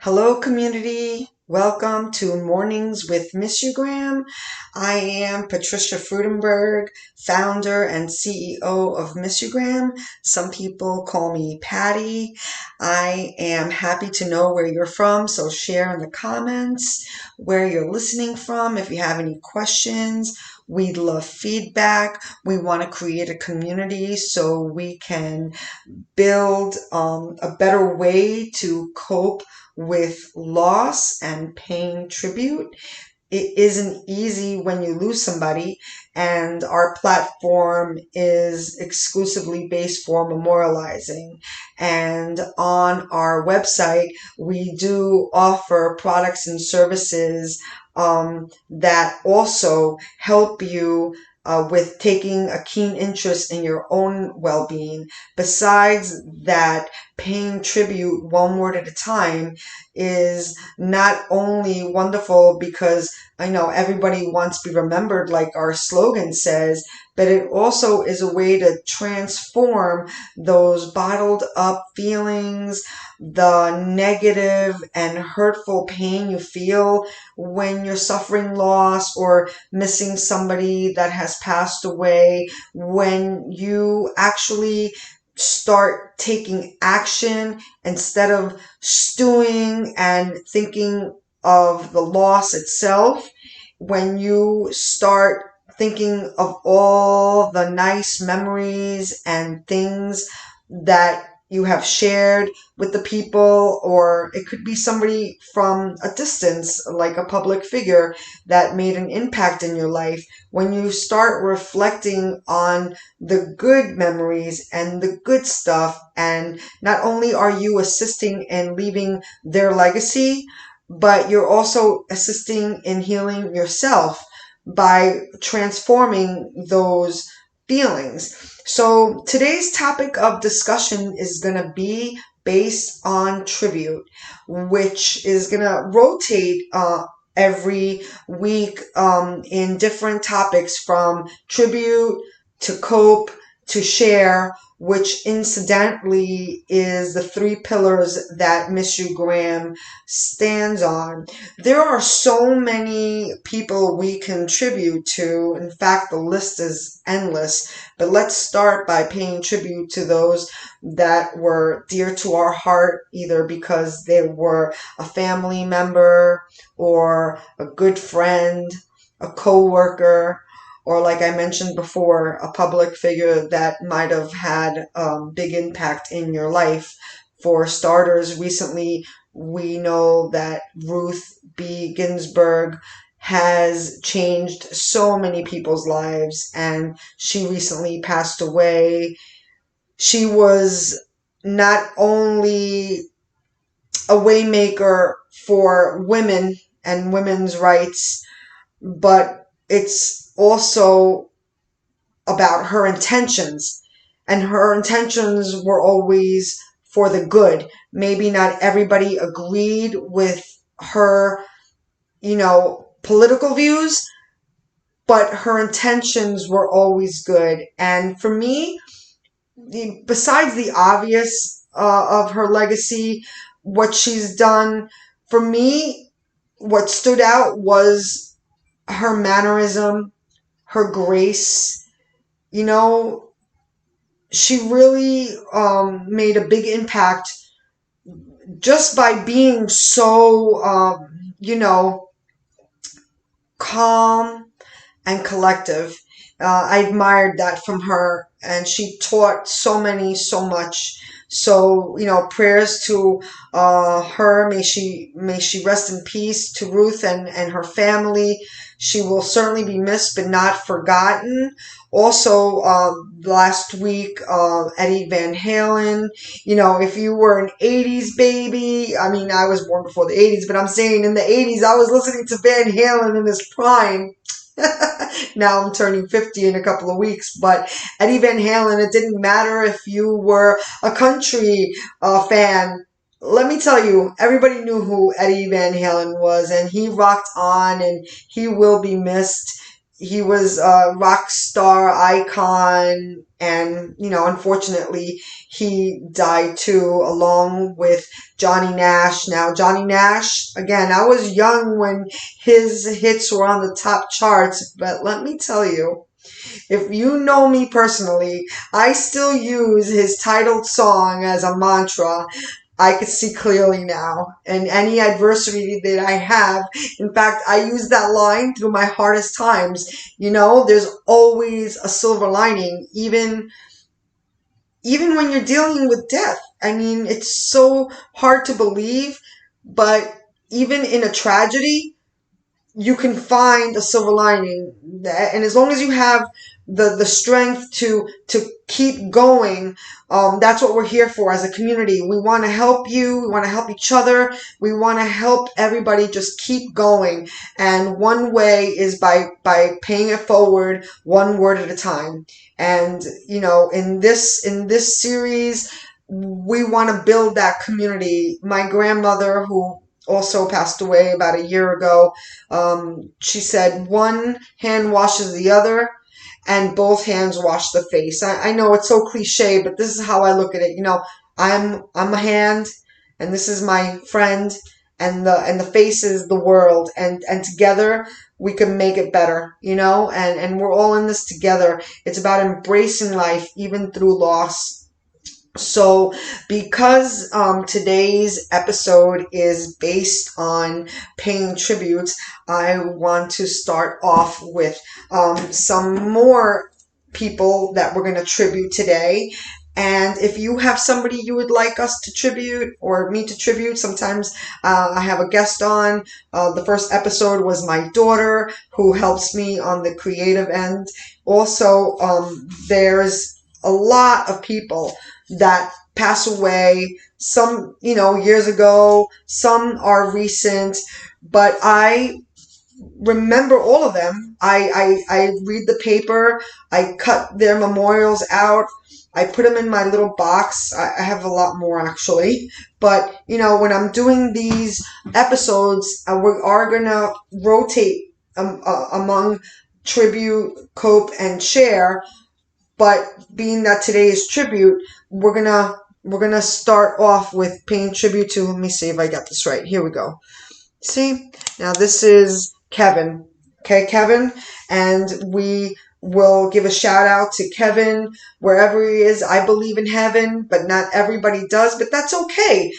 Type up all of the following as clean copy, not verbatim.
Hello, community. Welcome to Mornings with Miss You Graham. I am Patricia Freudenberg, founder and CEO of Miss You Graham. Some people call me Patty. I am happy to know where you're from, so share in the comments where you're listening from. If you have any questions, we'd love feedback. We want to create a community so we can build a better way to cope with loss and paying tribute. It isn't easy when you lose somebody, and our platform is exclusively based for memorializing. And on our website, we do offer products and services that also help you with taking a keen interest in your own well-being. Besides that, paying tribute one word at a time is not only wonderful because I know everybody wants to be remembered, like our slogan says, but it also is a way to transform those bottled up feelings, the negative and hurtful pain you feel when you're suffering loss or missing somebody that has passed away. When you actually start taking action instead of stewing and thinking of the loss itself, when you start thinking of all the nice memories and things that you have shared with the people, or it could be somebody from a distance, like a public figure that made an impact in your life. When you start reflecting on the good memories and the good stuff, and not only are you assisting in leaving their legacy, but you're also assisting in healing yourself by transforming those feelings. So today's topic of discussion is going to be based on tribute, which is going to rotate every week in different topics, from tribute to cope to share, which incidentally is the three pillars that Miss You Graham stands on. There are so many people we contribute to. In fact, the list is endless. But let's start by paying tribute to those that were dear to our heart, either because they were a family member or a good friend, a co-worker, or, like I mentioned before, a public figure that might have had big impact in your life. For starters, recently we know that Ruth B. Ginsburg has changed so many people's lives, and she recently passed away. She was not only a waymaker for women and women's rights, but it's also about her intentions. And her intentions were always for the good. Maybe not everybody agreed with her, political views, but her intentions were always good. And for me, besides the obvious of her legacy, what she's done, for me, what stood out was her mannerism, her grace. She really made a big impact just by being so, calm and collective. I admired that from her, and she taught so many so much. So, prayers to her. May she rest in peace. To Ruth and her family. She will certainly be missed, but not forgotten. Also, last week, Eddie Van Halen. If you were an 80s baby, I mean, I was born before the 80s, but I'm saying in the 80s, I was listening to Van Halen in his prime. Now I'm turning 50 in a couple of weeks, but Eddie Van Halen, it didn't matter if you were a country fan. Let me tell you, everybody knew who Eddie Van Halen was, and he rocked on, and he will be missed. he was a rock star icon, and unfortunately he died too, along with Johnny Nash. Now Johnny Nash, again, I was young when his hits were on the top charts, but let me tell you, if you know me personally, I still use his titled song as a mantra. I could see clearly now. And any adversity that I have, in fact, I use that line through my hardest times. There's always a silver lining, even when you're dealing with death. I mean, it's so hard to believe, but even in a tragedy, you can find a silver lining, and as long as you have the strength to keep going, that's what we're here for as a community. We want to help you, we want to help each other, we want to help everybody just keep going, and one way is by paying it forward one word at a time. And in this series, we want to build that community. My grandmother, who also passed away about a year ago, she said one hand washes the other and both hands wash the face. I know it's so cliche, but this is how I look at it. I'm a hand, and this is my friend, and the face is the world, and together we can make it better. And we're all in this together. It's about embracing life even through loss. So, because today's episode is based on paying tributes, I want to start off with some more people that we're going to tribute today. And if you have somebody you would like us to tribute or me to tribute, sometimes I have a guest on. The first episode was my daughter, who helps me on the creative end. Also, there's a lot of people that pass away, some years ago, some are recent, but I remember all of them. I read the paper, I cut their memorials out, I put them in my little box. I have a lot more, actually, but when I'm doing these episodes, we are gonna rotate among tribute, cope, and share. But being that today is tribute, we're gonna start off with paying tribute to. Let me see if I got this right. Here we go. See, now this is Kevin. Okay, Kevin, and we will give a shout out to Kevin wherever he is. I believe in heaven, but not everybody does. But that's okay.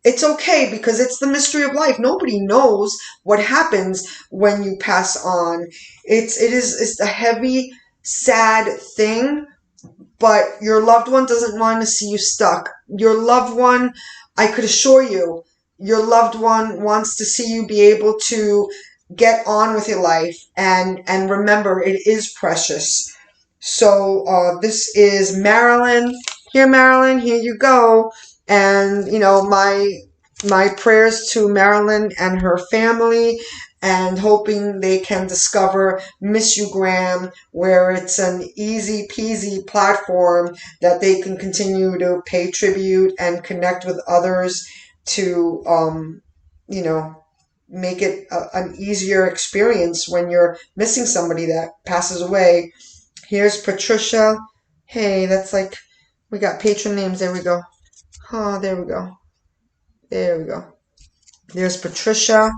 It's okay, because it's the mystery of life. Nobody knows what happens when you pass on. It's a heavy, sad thing, but your loved one doesn't want to see you stuck. Your loved one, I could assure you, your loved one wants to see you be able to get on with your life, and remember, it is precious. So this is Marilyn. Here, Marilyn, here you go. And my prayers to Marilyn and her family, and hoping they can discover Miss You Graham, where it's an easy peasy platform that they can continue to pay tribute and connect with others to make it an easier experience when you're missing somebody that passes away. Here's Patricia. Hey, that's like, we got patron names. There we go. Oh, there we go. There we go. There's Patricia.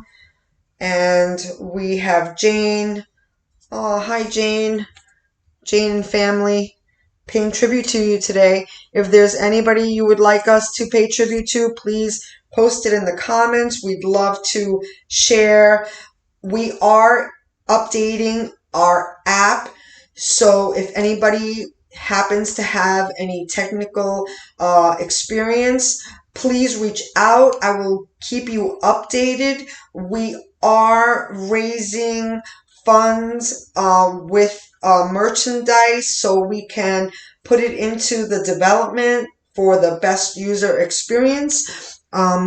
And we have Jane. Oh, hi, Jane. Jane and family, paying tribute to you today. If there's anybody you would like us to pay tribute to, please post it in the comments. We'd love to share. We are updating our app, so if anybody happens to have any technical experience, please reach out. I will keep you updated. We are raising funds with merchandise, so we can put it into the development for the best user experience.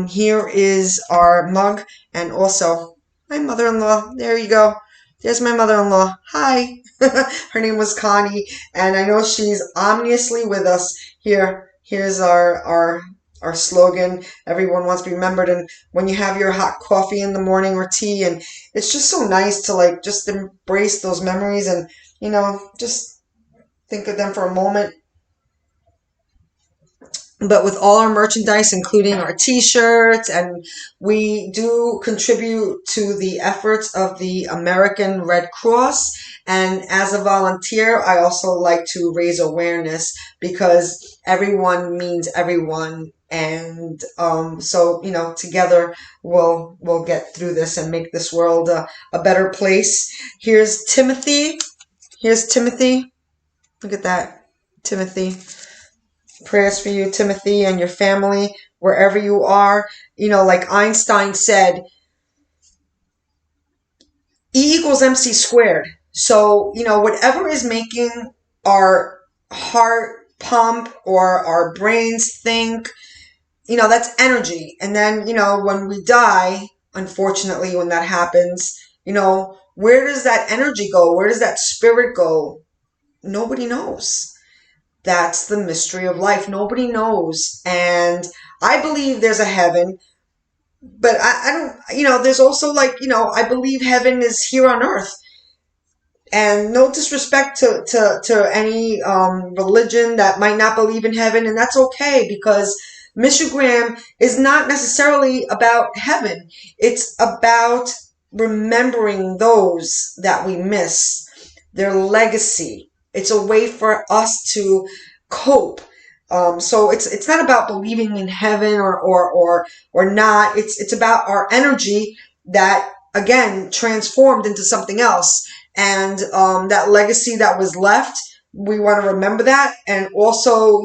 Here is our mug, and also my mother-in-law. There you go. There's my mother-in-law. Hi. Her name was Connie, and I know she's ominously with us. Here's our our slogan. Everyone wants to be remembered. And when you have your hot coffee in the morning or tea, and it's just so nice to like just embrace those memories and, just think of them for a moment. But with all our merchandise, including our t-shirts, and we do contribute to the efforts of the American Red Cross. And as a volunteer, I also like to raise awareness because everyone means everyone. And so, together we'll get through this and make this world a better place. Here's Timothy. Here's Timothy. Look at that, Timothy. Prayers for you, Timothy, and your family, wherever you are. Like Einstein said, E equals MC squared. So, whatever is making our heart pump or our brains think, that's energy. And then, when we die, unfortunately, when that happens, where does that energy go? Where does that spirit go? Nobody knows. That's the mystery of life. Nobody knows. And I believe there's a heaven, but I don't, there's also I believe heaven is here on earth. And no disrespect to any religion that might not believe in heaven, and that's okay because Mr. Graham is not necessarily about heaven. It's about remembering those that we miss, their legacy. It's a way for us to cope. So it's not about believing in heaven or not. It's about our energy that again transformed into something else. And that legacy that was left, we want to remember that. And also,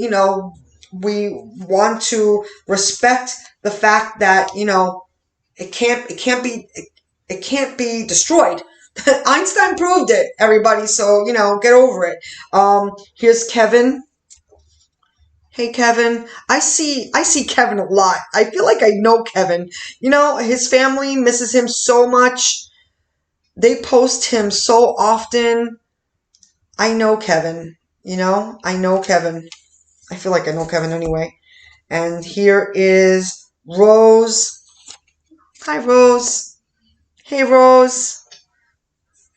we want to respect the fact that, it can't be destroyed. Einstein proved it, everybody. So, get over it. Here's Kevin. Hey, Kevin. I see Kevin a lot. I feel like I know Kevin. His family misses him so much. They post him so often. I know Kevin, I know Kevin. I feel like I know Kevin anyway. And here is Rose. Hi, Rose. Hey, Rose.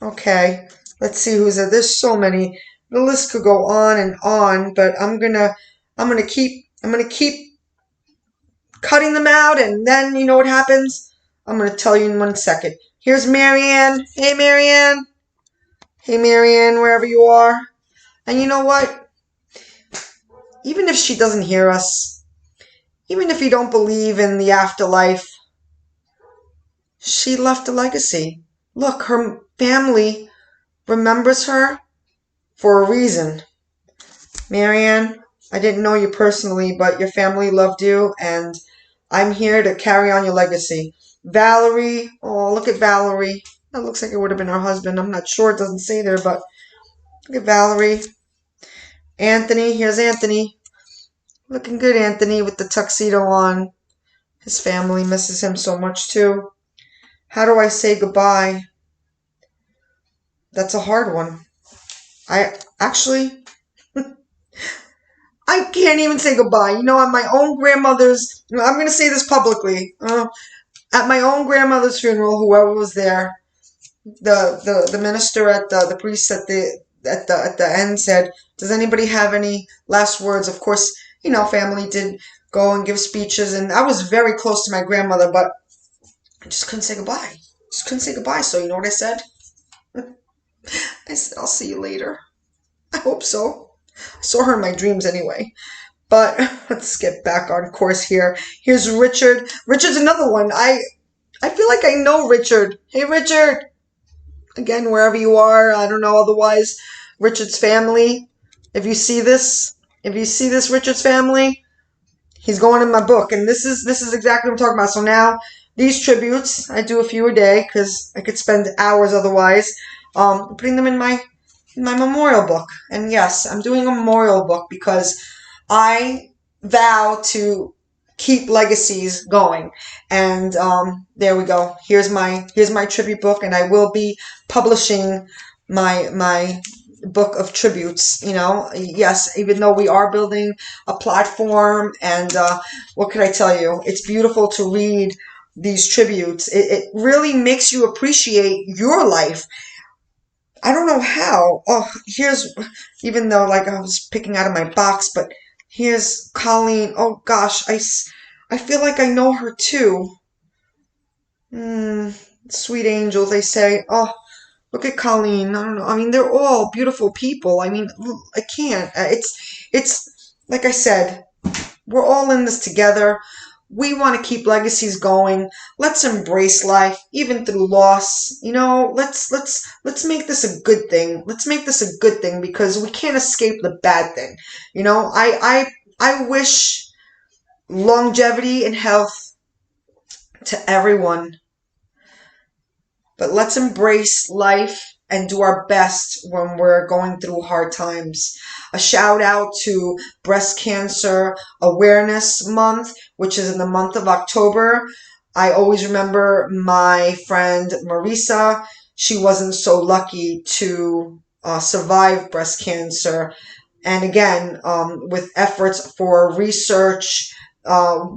Okay, let's see who's there. There's so many. The list could go on, but I'm gonna keep cutting them out, and then you know what happens? I'm gonna tell you in 1 second. Here's Marianne. Hey, Marianne. Hey, Marianne, wherever you are. And you know what? Even if she doesn't hear us, even if you don't believe in the afterlife, she left a legacy. Look, her family remembers her for a reason. Marianne, I didn't know you personally, but your family loved you, and I'm here to carry on your legacy. Valerie, oh, look at Valerie. That looks like it would have been her husband. I'm not sure. It doesn't say there, but look at Valerie. Anthony, here's Anthony. Looking good, Anthony, with the tuxedo on. His family misses him so much, too. How do I say goodbye? That's a hard one. I can't even say goodbye. At my own grandmother's, I'm going to say this publicly. At my own grandmother's funeral, whoever was there, the minister the priest at the end said, "Does anybody have any last words?" Of course, family did go and give speeches, and I was very close to my grandmother, but I just couldn't say goodbye. Just couldn't say goodbye. So you know what I said? I said, "I'll see you later." I hope so. I saw her in my dreams anyway. But let's get back on course here. Here's Richard. Richard's another one. I feel like I know Richard. Hey, Richard. Again, wherever you are, I don't know otherwise. Richard's family. If you see this, Richard's family, he's going in my book. And this is exactly what I'm talking about. So now, these tributes, I do a few a day because I could spend hours otherwise. Putting them in my memorial book. And yes, I'm doing a memorial book because I vow to keep legacies going. And there we go. Here's my tribute book, and I will be publishing my book of tributes. Yes, even though we are building a platform, and what can I tell you? It's beautiful to read these tributes. It really makes you appreciate your life. I don't know how. Oh, even though like I was picking out of my box, but here's Colleen. Oh gosh, I feel like I know her too. Sweet angel, they say. Oh, look at Colleen. I don't know. I mean, they're all beautiful people. I mean, I can't. It's like I said, we're all in this together. We want to keep legacies going. Let's embrace life, even through loss. Let's make this a good thing. Let's make this a good thing because we can't escape the bad thing. I wish longevity and health to everyone. But let's embrace life and do our best when we're going through hard times. A shout out to Breast Cancer Awareness Month, which is in the month of October. I always remember my friend Marisa. She wasn't so lucky to survive breast cancer. And again, with efforts for research,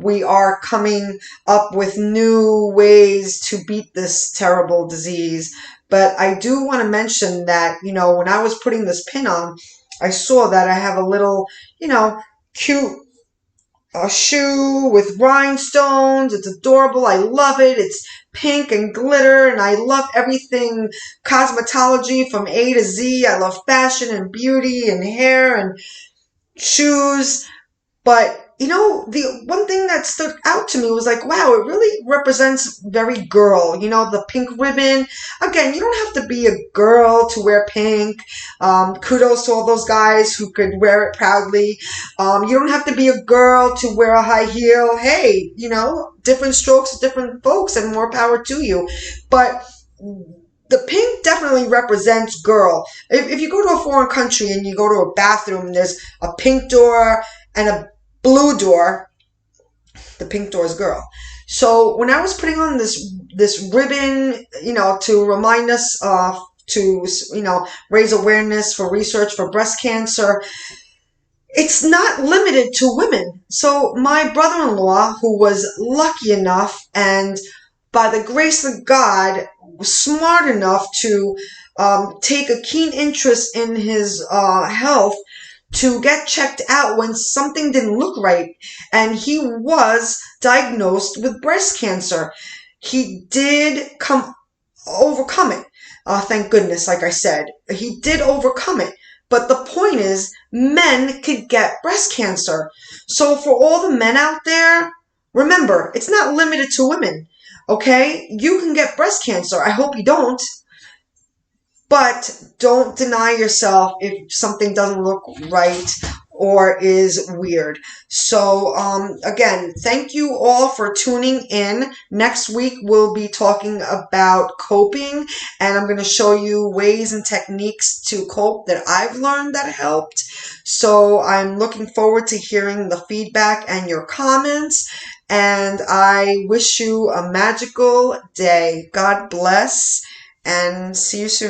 we are coming up with new ways to beat this terrible disease. But I do want to mention that, when I was putting this pin on, I saw that I have a little, cute shoe with rhinestones. It's adorable. I love it. It's pink and glitter, and I love everything cosmetology from A to Z. I love fashion and beauty and hair and shoes. But, the one thing that stood out to me was like, wow, it really represents very girl. The pink ribbon. Again, you don't have to be a girl to wear pink. Kudos to all those guys who could wear it proudly. You don't have to be a girl to wear a high heel. Hey, different strokes, different folks, and more power to you. But the pink definitely represents girl. If you go to a foreign country and you go to a bathroom and there's a pink door and a blue door, the pink door is girl. So when I was putting on this ribbon, to remind us to raise awareness for research for breast cancer, it's not limited to women. So my brother-in-law, who was lucky enough and by the grace of God was smart enough to take a keen interest in his health, to get checked out when something didn't look right, and he was diagnosed with breast cancer. He did overcome it. Thank goodness, like I said. He did overcome it. But the point is, men could get breast cancer. So for all the men out there, remember, it's not limited to women. Okay? You can get breast cancer. I hope you don't. But don't deny yourself if something doesn't look right or is weird. So, again, thank you all for tuning in. Next week, we'll be talking about coping, and I'm going to show you ways and techniques to cope that I've learned that helped. So I'm looking forward to hearing the feedback and your comments, and I wish you a magical day. God bless, and see you soon.